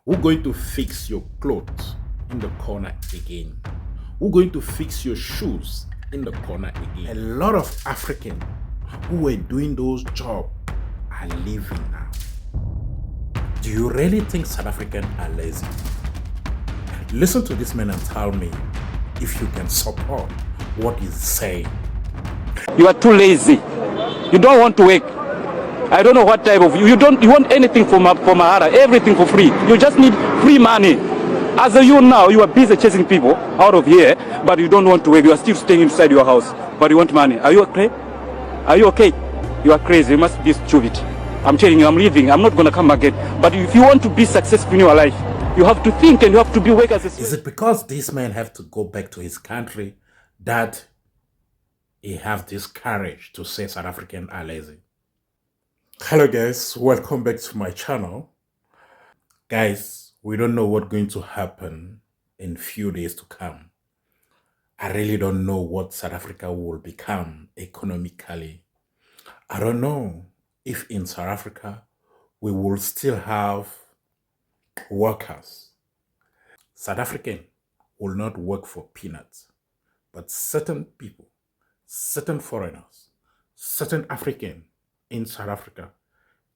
Who's going to fix your clothes in the corner again? Who's going to fix your shoes in the corner again? A lot of Africans who were doing those jobs are leaving now. Do you really think South Africans are lazy? Listen to this man and tell me if you can support what he's saying. You are too lazy. You don't want to work. I don't know what type of you want anything for Mahara, everything for free. You just need free money. As a you now, you are busy chasing people out of here, but you don't want to work. You are still staying inside your house, but you want money. Are you okay? Are you okay? You are crazy. You must be stupid. I'm telling you, I'm leaving. I'm not going to come again. But if you want to be successful in your life, you have to think and you have to be awake as a student. Is it because this man have to go back to his country that he have this courage to say South Africans are lazy? Hello guys, welcome back to my channel. Guys, we don't know what's going to happen in few days to come. I really don't know what South Africa will become economically. I don't know if in South Africa we will still have workers. South African will not work for peanuts, but certain people, certain foreigners, certain African in South Africa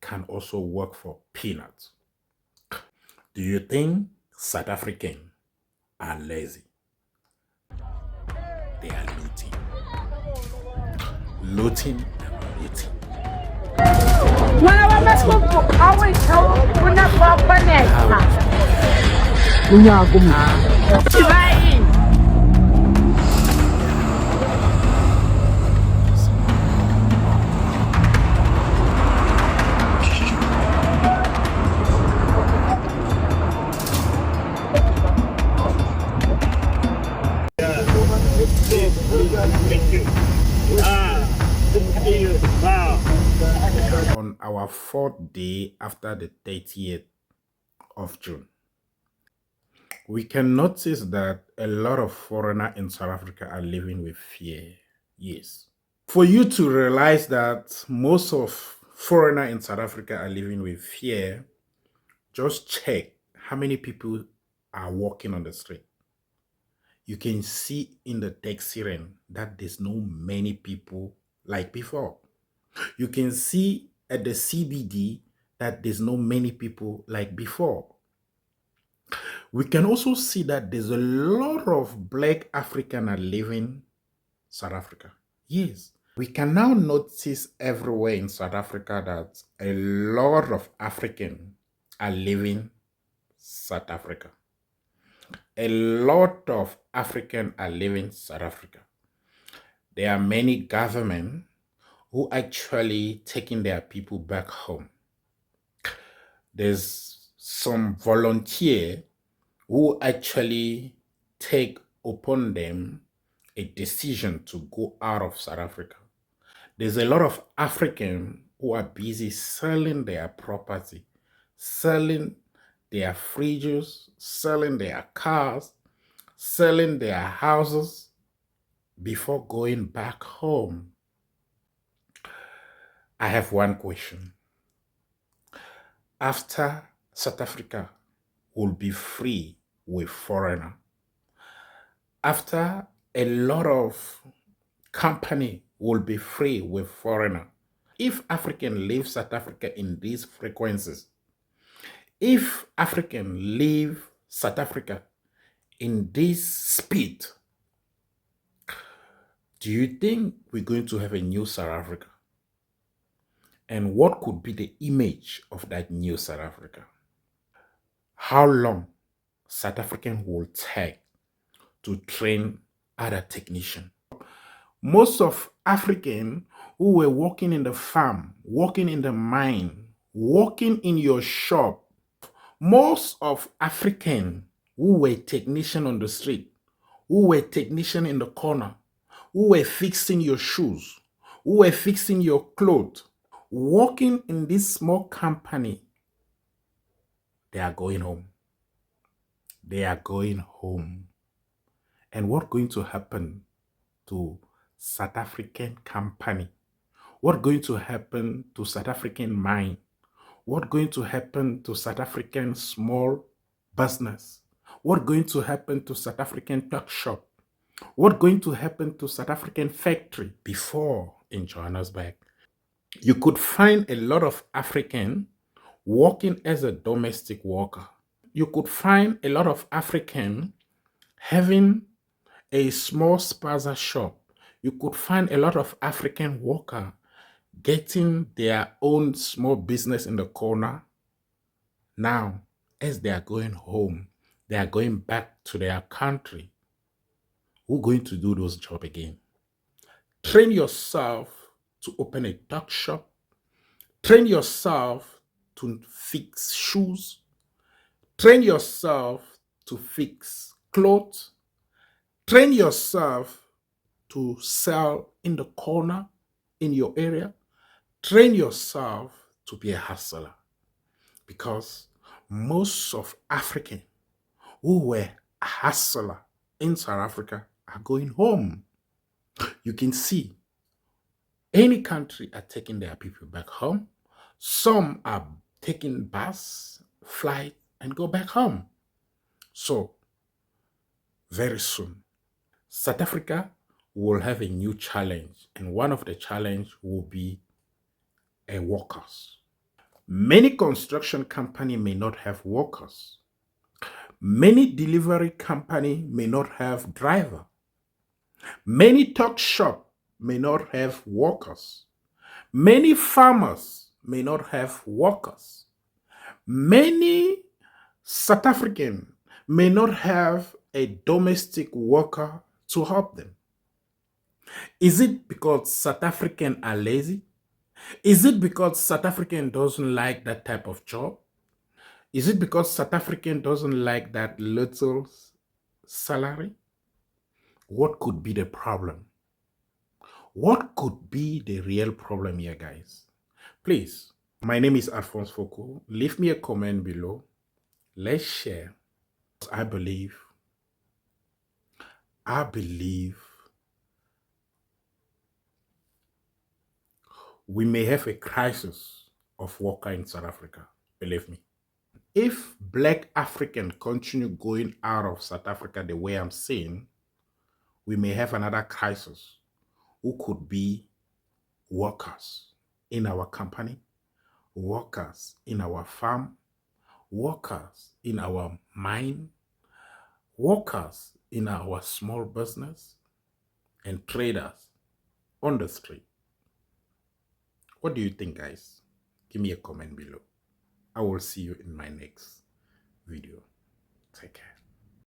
can also work for peanuts. Do you think South Africans are lazy? They are looting. Looting and looting. On our 4th day after the 30th of June, we can notice that a lot of foreigners in South Africa are living with fear. Yes. For you to realize that most of foreigners in South Africa are living with fear, just check how many people are walking on the street. You can see in the taxi rank that there's no many people like before. You can see at the CBD that there's no many people like before. We can also see that there's a lot of black Africans are living South Africa. Yes. We can now notice everywhere in South Africa that a lot of Africans are living South Africa. A lot of Africans are living South Africa. There are many governments who actually taking their people back home. There's some volunteer who actually take upon them a decision to go out of South Africa. There's a lot of Africans who are busy selling their property, selling their fridges, selling their cars, selling their houses before going back home. I have one question. After South Africa will be free with foreigners, after a lot of company will be free with foreigners, if African leave South Africa in these frequencies, if African leave South Africa in this speed, do you think we're going to have a new South Africa? And what could be the image of that new South Africa? How long South African will take to train other technicians? Most of Africans who were working in the farm, working in the mine, working in your shop, most of Africans who were technicians on the street, who were technicians in the corner, who were fixing your shoes, who were fixing your clothes, working in this small company, they are going home. They are going home. And what's going to happen to South African company? What's going to happen to South African mine? What's going to happen to South African small business? What's going to happen to South African tuck shop? What's going to happen to South African factory? Before in Johannesburg, you could find a lot of African working as a domestic worker. You could find a lot of African having a small spaza shop. You could find a lot of African worker getting their own small business in the corner. Now, as they are going home, they are going back to their country. Who's going to do those jobs again? Train yourself to open a tuck shop. Train yourself to fix shoes. Train yourself to fix clothes. Train yourself to sell in the corner in your area. Train yourself to be a hustler, because most of Africans who were a hustler in South Africa are going home. You can see any country are taking their people back home. Some are taking bus, flight, and go back home. So very soon, South Africa will have a new challenge, and one of the challenge will be workers. Many construction company may not have workers. Many delivery company may not have driver. Many tuck shop may not have workers. Many farmers may not have workers. Many South African may not have a domestic worker to help them. Is it because South African are lazy? Is it because South African doesn't like that type of job? Is it because South African doesn't like that little salary? What could be the problem? What could be the real problem here, guys? Please, my name is Alphonse Fokou. Leave me a comment below. Let's share. I believe we may have a crisis of worker in South Africa. Believe me. If Black African continue going out of South Africa the way I'm saying, we may have another crisis. Who could be workers in our company, workers in our farm, workers in our mine, workers in our small business, and traders on the street. What do you think, guys? Give me a comment below. I will see you in my next video. Take care.